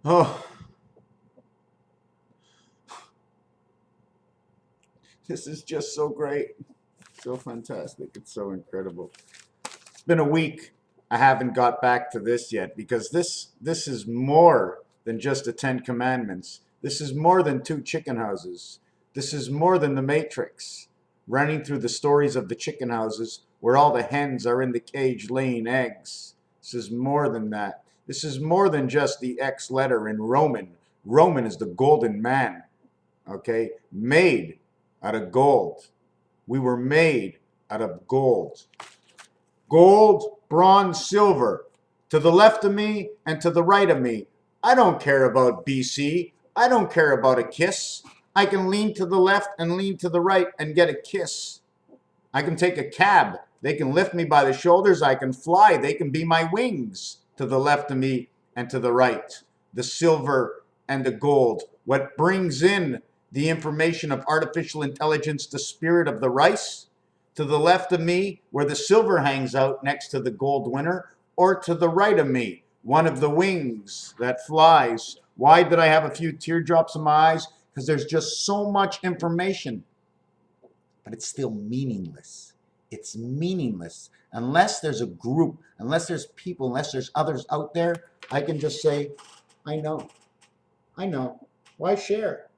Oh, this is just so great. So fantastic. It's so incredible. It's been a week. I haven't got back to this yet because this is more than just the Ten Commandments. This is more than two chicken houses. This is more than the Matrix. Running through the stories of the chicken houses where all the hens are in the cage laying eggs. This is more than that. This is more than just the X letter in Roman. Roman is the golden man. Okay? Made out of gold. We were made out of gold. Gold, bronze, silver. To the left of me and to the right of me. I don't care about BC. I don't care about a kiss. I can lean to the left and lean to the right and get a kiss. I can take a cab. They can lift me by the shoulders. I can fly. They can be my wings. To the left of me and to the right. The silver and the gold. What brings in the information of artificial intelligence, the spirit of the rice, to the left of me, where the silver hangs out next to the gold winner, or to the right of me, one of the wings that flies. Why did I have a few teardrops in my eyes? Because there's just so much information, but it's still meaningless. It's meaningless. Unless there's a group, unless there's people, unless there's others out there, I can just say, I know. I know. Why share?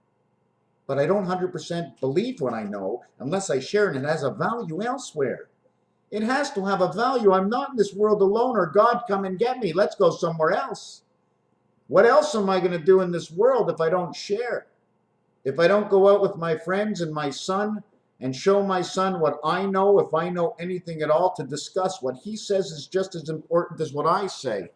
But I don't 100% believe what I know unless I share it and it has a value elsewhere. It has to have a value. I'm not in this world alone, or God come and get me. Let's go somewhere else. What else am I going to do in this world if I don't share? If I don't go out with my friends and my son and show my son what I know, if I know anything at all, to discuss what he says is just as important as what I say.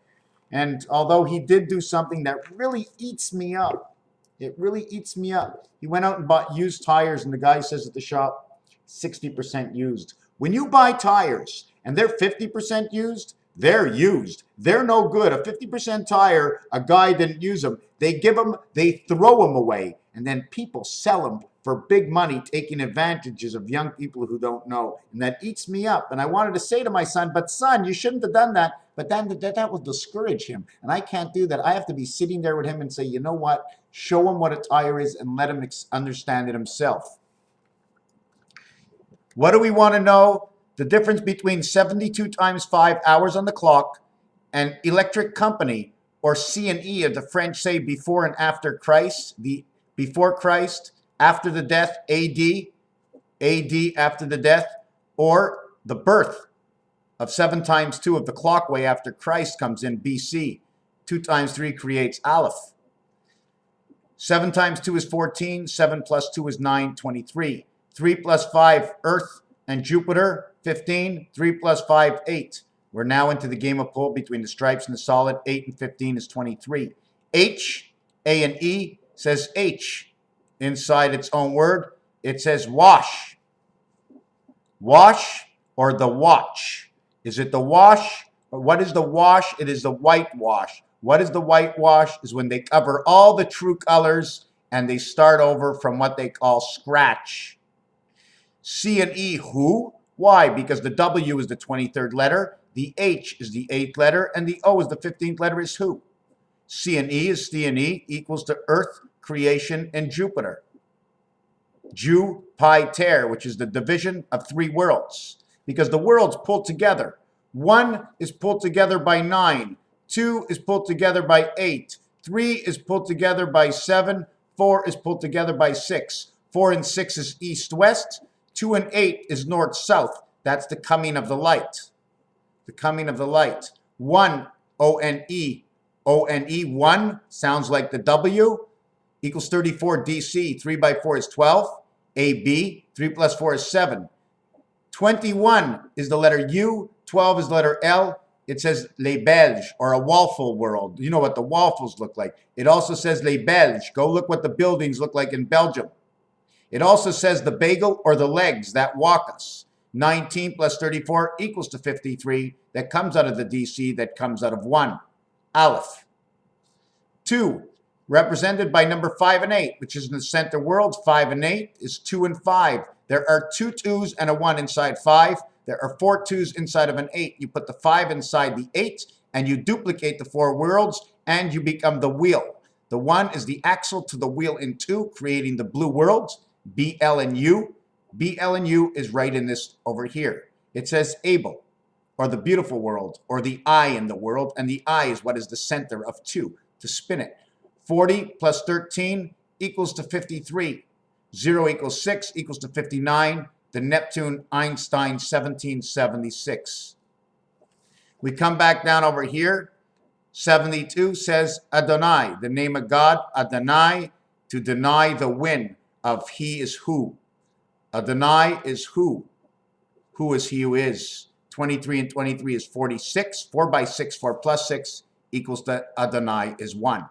And although he did do something that really eats me up, it really eats me up. He went out and bought used tires, and the guy says at the shop, 60% used. When you buy tires and they're 50% used, they're used. They're no good. A 50% tire, a guy didn't use them. They give them, they throw them away, and then people sell them for big money, taking advantages of young people who don't know. And that eats me up. And I wanted to say to my son, but son, you shouldn't have done that. But then that will discourage him. And I can't do that. I have to be sitting there with him and say, you know what? Show him what a tire is and let him understand it himself. What do we want to know? The difference between 72 times 5 hours on the clock and electric company, or C&E, as the French say, before and after Christ, the before Christ, after the death, AD after the death, or the birth of 7 times 2 of the clockway after Christ comes in BC. 2 times 3 creates Aleph. 7 times 2 is 14. 7 plus 2 is 9, 23. 3 plus 5, Earth and Jupiter, 15. 3 plus 5, 8. We're now into the game of pull between the stripes and the solid. 8 and 15 is 23. H, A and E says H inside its own word. It says wash. Wash or the watch. Is it the wash? Or what is the wash? It is the whitewash. What is the whitewash? Is when they cover all the true colors and they start over from what they call scratch. C and E, who? Why? Because the W is the 23rd letter, the H is the 8th letter, and the O is the 15th letter, is who? C and E is C and E equals to Earth, creation, and Jupiter. Jupiter, which is the division of 3 worlds. Because the worlds pull together. 1 is pulled together by 9. 2 is pulled together by 8. 3 is pulled together by 7. 4 is pulled together by 6. 4 and 6 is east-west. 2 and 8 is north-south. That's the coming of the light. The coming of the light. 1, O-N-E. O-N-E, 1 sounds like the W, equals 34 DC. 3 by 4 is 12. A-B, 3 plus 4 is 7. 21 is the letter U. 12 is the letter L. It says Les Belges, or a waffle world. You know what the waffles look like. It also says Les Belges. Go look what the buildings look like in Belgium. It also says the bagel or the legs that walk us. 19 plus 34 equals to 53. That comes out of the DC, that comes out of 1. Aleph. 2, represented by number 5 and 8, which is in the center worlds. 5 and 8 is 2 and 5. There are 2 2s and a 1 inside 5. There are 4 2s inside of an 8. You put the 5 inside the 8, and you duplicate the 4 worlds, and you become the wheel. The 1 is the axle to the wheel in 2, creating the blue worlds, BL and U. BL and U is right in this over here. It says able, or the beautiful world, or the I in the world, and the I is what is the center of 2, to spin it. 40 plus 13 equals to 53. 0 equals 6 equals to 59. The Neptune Einstein 1776. We come back down over here. 72 says Adonai, the name of God, Adonai, to deny the win of he is who. Adonai is who. Who is he who is? 23 and 23 is 46. 4 by 6, 4 plus 6 equals to Adonai is 1.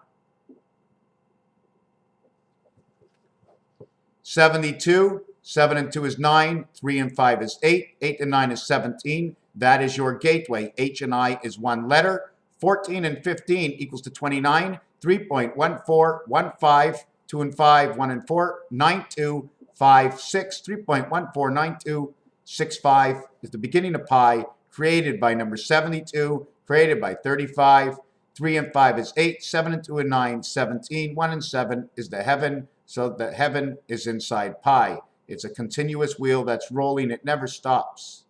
72, 7 and 2 is 9, 3 and 5 is 8, 8 and 9 is 17. That is your gateway. H and I is 1 letter. 14 and 15 equals to 29, 3.1415, 2 and 5, 1 and 4, 9, 2, 5, 6, 3.1492, 65 is the beginning of pi, created by number 72, created by 35, 3 and 5 is 8, 7 and 2 and 9, 17, 1 and 7 is the heaven, so the heaven is inside pi. It's a continuous wheel that's rolling, it never stops.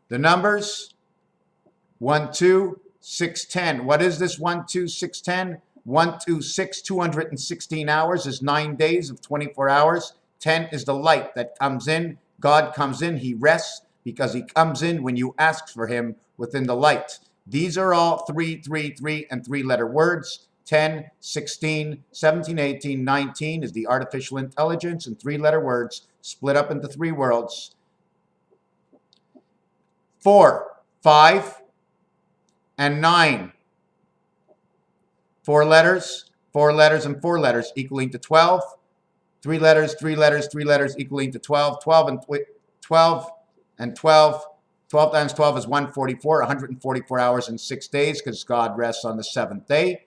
The numbers, 1, 2, 6, 10. What is this 1, 2, 6, 10? 1, 2, 6, 216 hours is 9 days of 24 hours. 10 is the light that comes in. God comes in, he rests because he comes in when you ask for him within the light. These are all 3, 3, 3, and 3-letter words. 10, 16, 17, 18, 19 is the artificial intelligence, and 3-letter words split up into 3 worlds. 4, 5, and 9. 4 letters, and 4 letters equaling to 12. 3 letters, 3 letters, 3 letters equaling to 12. 12 and 12. 12 times 12 is 144, 144 hours and 6 days because God rests on the 7th day.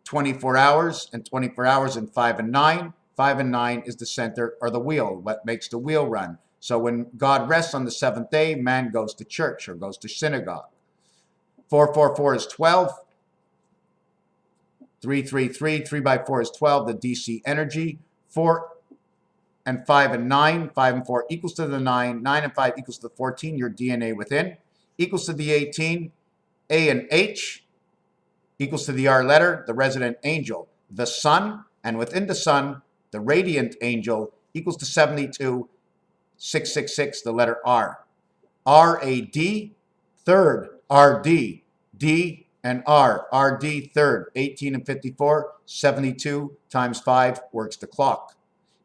24 hours and 24 hours and 5 and 9. 5 and 9 is the center or the wheel, what makes the wheel run. So when God rests on the 7th day, man goes to church or goes to synagogue. 4, 4, 4 is 12. 3, 3, 3. 3 by 4 is 12, the DC energy. 4 and 5 and 9. 5 and 4 equals to the 9. 9 and 5 equals to the 14, your DNA within. Equals to the 18. A and H equals to the R letter, the resident angel. The sun, and within the sun, the radiant angel equals to 72. 666, the letter R. R-A-D, third, R-D. D and R. R-D, third. 18 and 54, 72 times 5 works the clock.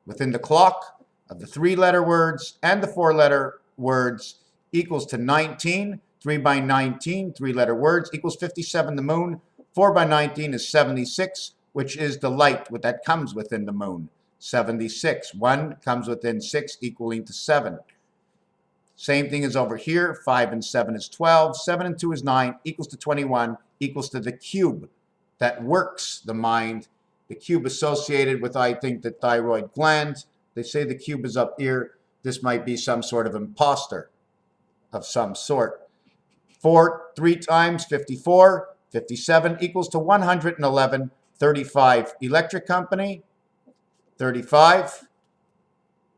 Within the clock of the 3-letter words and the 4-letter words equals to 19. 3 by 19, 3-letter words equals 57, the moon. 4 by 19 is 76, which is the light that comes within the moon. 76. 1 comes within 6 equaling to 7. Same thing as over here. 5 and 7 is 12. 7 and 2 is 9 equals to 21 equals to the cube that works the mind. The cube associated with, I think, the thyroid gland. They say the cube is up here. This might be some sort of imposter of some sort. 4, 3 times 54. 57 equals to 111. 35. Electric company. 35,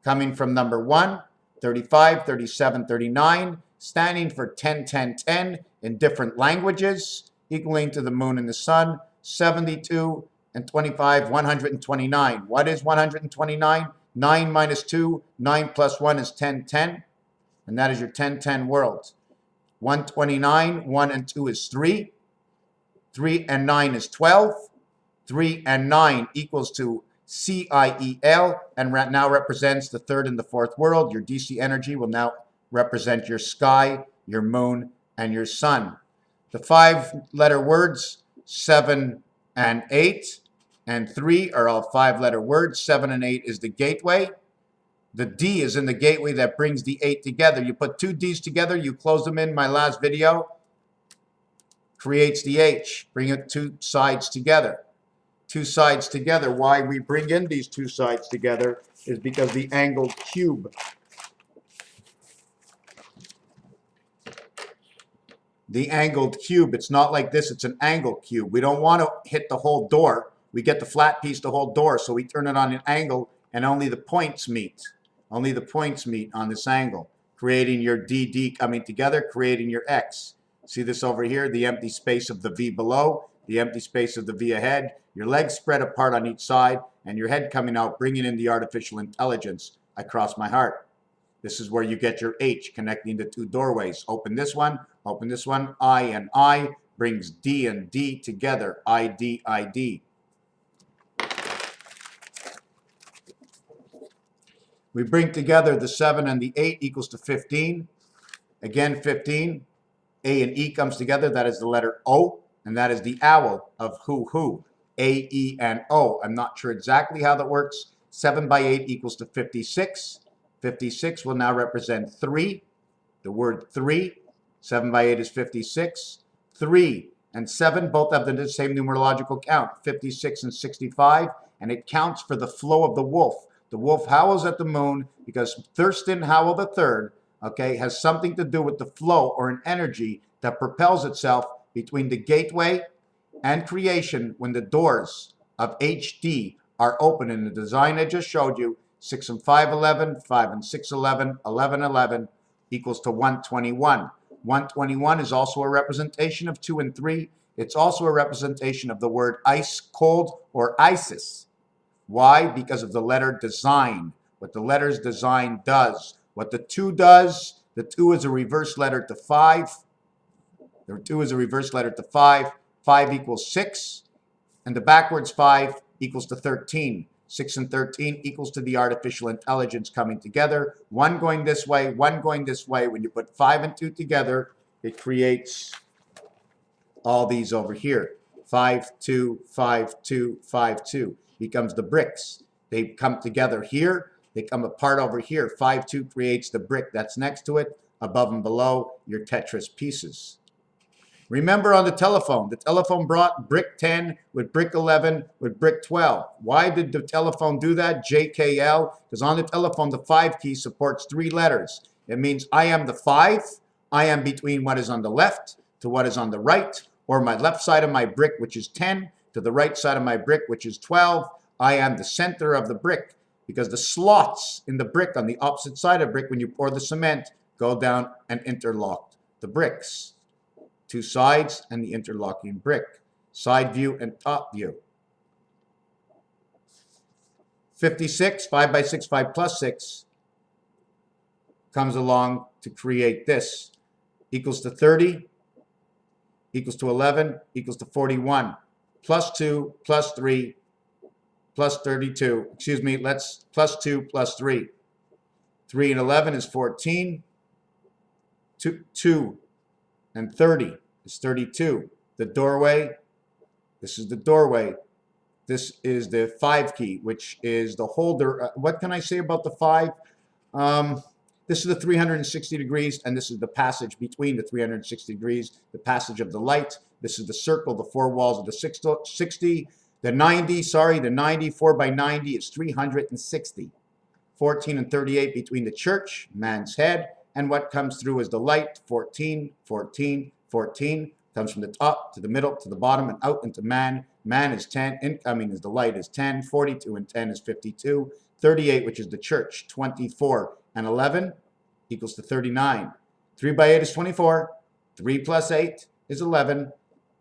coming from number 1, 35, 37, 39, standing for 10, 10, 10 in different languages, equaling to the moon and the sun, 72 and 25, 129. What is 129? 9 minus 2, 9 plus 1 is 10, 10, and that is your 10, 10 world. 129, 1 and 2 is 3, 3 and 9 is 12, 3 and 9 equals to CIEL, and now represents the 3rd and the 4th world. Your DC energy will now represent your sky, your moon, and your sun. The 5-letter words, 7 and 8, and 3 are all 5-letter words. 7 and 8 is the gateway. The D is in the gateway that brings the 8 together. You put 2 D's together, you close them in my last video, creates the H. Bring it 2 sides together. 2 sides together. Why we bring in these 2 sides together is because the angled cube. the angled cube. It's not like this, it's an angled cube. We don't want to hit the whole door. We get the flat piece, the whole door, so we turn it on an angle and only the points meet. Only the points meet on this angle, creating your DD coming together, creating your X. See this over here, the empty space of the V below, the empty space of the V ahead, your legs spread apart on each side, and your head coming out, bringing in the artificial intelligence. I cross my heart. This is where you get your H, connecting the two doorways. Open this one, I and I brings D and D together, ID, ID. We bring together the 7 and the 8 equals to 15. Again, 15. A and E comes together, that is the letter O, and that is the owl of who. A, E, and O. I'm not sure exactly how that works. 7 by 8 equals to 56. 56 will now represent 3. The word 3. 7 by 8 is 56. 3 and 7 both have the same numerological count, 56 and 65, and it counts for the flow of the wolf. The wolf howls at the moon because Thurston Howell III, okay, has something to do with the flow or an energy that propels itself between the gateway and creation when the doors of HD are open in the design I just showed you. 6 and 5, 11, 5 and 6, 11, 11, 11 equals to 121. 121 is also a representation of 2 and 3. It's also a representation of the word ice, cold, or ISIS. Why? Because of the letter design. What the letters design does. What the 2 does, the 2 is a reverse letter to 5. The 2 is a reverse letter to 5. 5 equals 6. And the backwards 5 equals to 13. 6 and 13 equals to the artificial intelligence coming together. 1 going this way, 1 going this way. When you put 5 and 2 together, it creates all these over here. 5, 2, 5, 2, 5, 2 becomes the bricks. They come together here. They come apart over here. 5, 2 creates the brick that's next to it. Above and below, your Tetris pieces. Remember on the telephone brought brick 10 with brick 11 with brick 12. Why did the telephone do that? JKL, because on the telephone, the 5 key supports 3 letters. It means I am the 5. I am between what is on the left to what is on the right, or my left side of my brick, which is 10, to the right side of my brick, which is 12. I am the center of the brick, because the slots in the brick on the opposite side of brick, when you pour the cement, go down and interlock the bricks. 2 sides and the interlocking brick. Side view and top view. 56, 5 by 6, 5 plus 6 comes along to create this. Equals to 30, equals to 11, equals to 41. Plus 2, plus 3, plus 32. Excuse me, let's plus 2, plus 3. 3 and 11 is 14. 2 and 30 is 32. The doorway, this is the doorway. This is the 5 key, which is the holder. What can I say about the 5? This is the 360 degrees, and this is the passage between the 360 degrees, the passage of the light. This is the circle, the 4 walls of the 60. The 90, the 90, 4 by 90 is 360. 14 and 38 between the church, man's head, and what comes through is the light. 14, 14, 14 comes from the top to the middle to the bottom and out into man. Man is 10. Incoming is the light is 10. 42 and 10 is 52. 38, which is the church. 24 and 11 equals to 39. 3 by 8 is 24. 3 plus 8 is 11.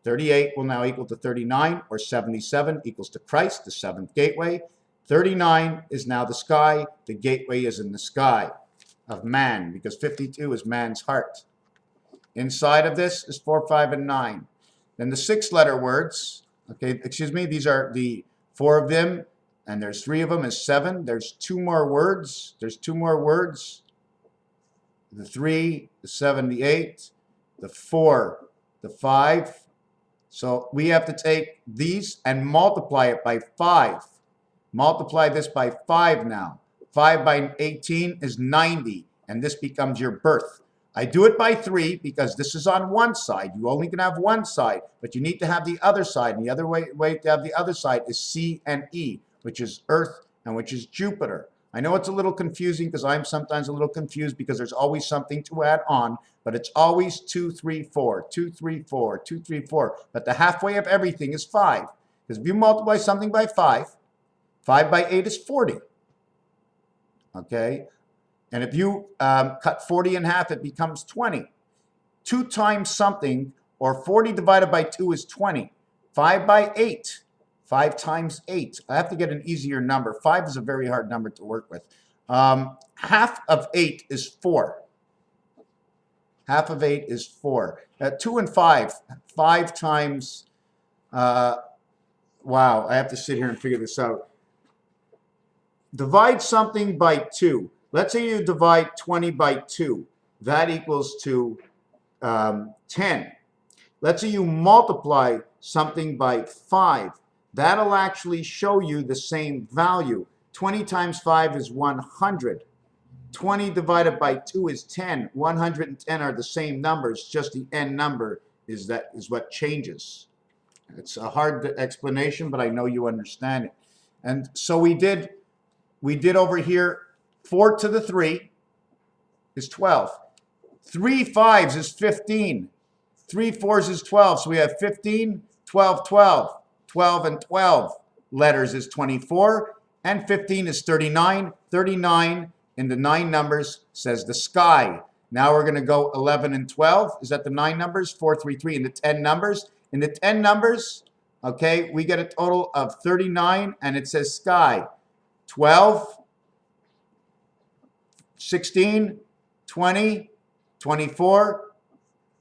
38 will now equal to 39, or 77 equals to Christ, the 7th gateway. 39 is now the sky. The gateway is in the sky of man, because 52 is man's heart. Inside of this is 4, 5, and 9. Then the 6-letter words, okay, excuse me, these are the 4 of them, and there's 3 of them is 7. There's 2 more words. There's 2 more words. The 3, the 7, the 8, the 4, the 5. So we have to take these and multiply it by 5. Multiply this by 5 now. 5 by 18 is 90, and this becomes your birth. I do it by 3 because this is on one side. You only can have one side, but you need to have the other side. And the other way to have the other side is C and E, which is Earth and which is Jupiter. I know it's a little confusing because I'm sometimes a little confused because there's always something to add on, but it's always 2, 3, 4, 2, 3, 4, 2, 3, 4. But the halfway of everything is 5. Because if you multiply something by 5, 5 by 8 is 40. Okay? And if you cut 40 in half, it becomes 20. 2 times something, or 40 divided by 2 is 20. 5 by 8. 5 times 8. I have to get an easier number. 5 is a very hard number to work with. Half of 8 is 4. Half of 8 is 4. 2 and 5. 5 times, wow, I have to sit here and figure this out. Divide something by 2. Let's say you divide 20 by 2. That equals to 10. Let's say you multiply something by 5. That'll actually show you the same value. 20 times 5 is 100. 20 divided by 2 is 10. 110 are the same numbers, just the n number is what changes. It's a hard explanation, but I know you understand it. And so we did over here, 4 to the 3 is 12. 3 5s is 15. 3 4s is 12. So we have 15, 12, 12. 12 and 12 letters is 24. And 15 is 39. 39 in the 9 numbers says the sky. Now we're going to go 11 and 12. Is that the 9 numbers? 4, 3, 3 in the 10 numbers. In the 10 numbers, okay, we get a total of 39 and it says sky. 12, 16, 20, 24,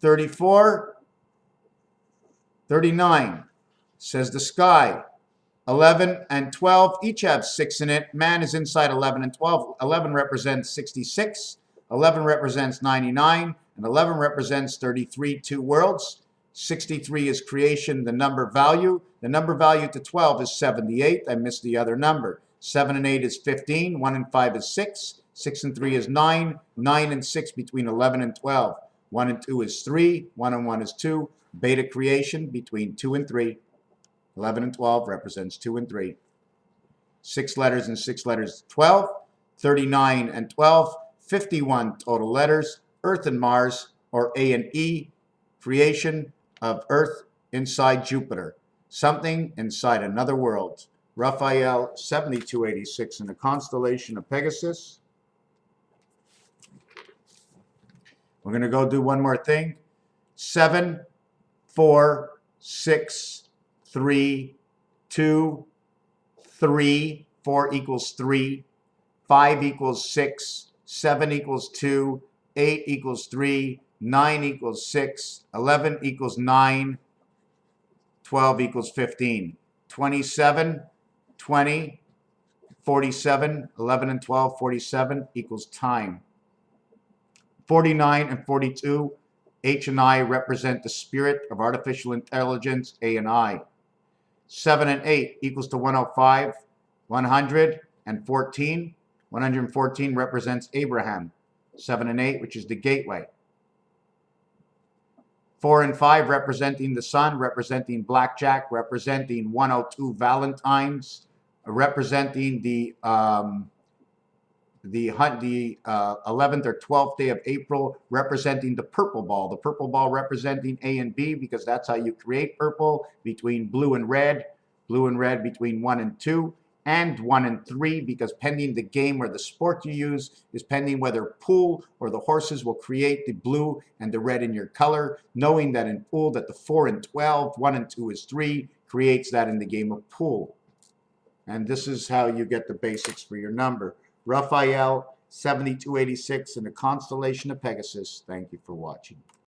34, 39 says the sky. 11 and 12 each have 6 in it. Man is inside 11 and 12. 11 represents 66. 11 represents 99. And 11 represents 33, 2 worlds. 63 is creation, the number value. The number value to 12 is 78. I missed the other number. 7 and 8 is 15. 1 and 5 is 6. 6 and 3 is 9. 9 and 6 between 11 and 12. 1 and 2 is 3. 1 and 1 is 2. Beta creation between 2 and 3. 11 and 12 represents 2 and 3. 6 letters and 6 letters, 12. 39 and 12, 51 total letters. Earth and Mars, or A and E, creation of Earth inside Jupiter. Something inside another world. Raphael, 7286 in the constellation of Pegasus. We're going to go do one more thing. 7, 4, 6, 3, 2, 3, 4 equals 3, 5 equals 6, 7 equals 2, 8 equals 3, 9 equals 6, 11 equals 9, 12 equals 15, 27, 20, 47, 11 and 12, 47 equals time. 49 and 42, H and I represent the spirit of artificial intelligence, A and I. 7 and 8 equals to 105, 114. 114 represents Abraham. 7 and 8, which is the gateway. 4 and 5 representing the sun, representing blackjack, representing 102 Valentines, representing the 11th or 12th day of April, representing the purple ball. The purple ball representing A and B, because that's how you create purple, between blue and red between 1 and 2, and 1 and 3, because pending the game or the sport you use is pending whether pool or the horses will create the blue and the red in your color, knowing that in pool that the 4 and 12, 1 and 2 is 3, creates that in the game of pool. And this is how you get the basics for your number. Raphael, 7286 in the constellation of Pegasus. Thank you for watching.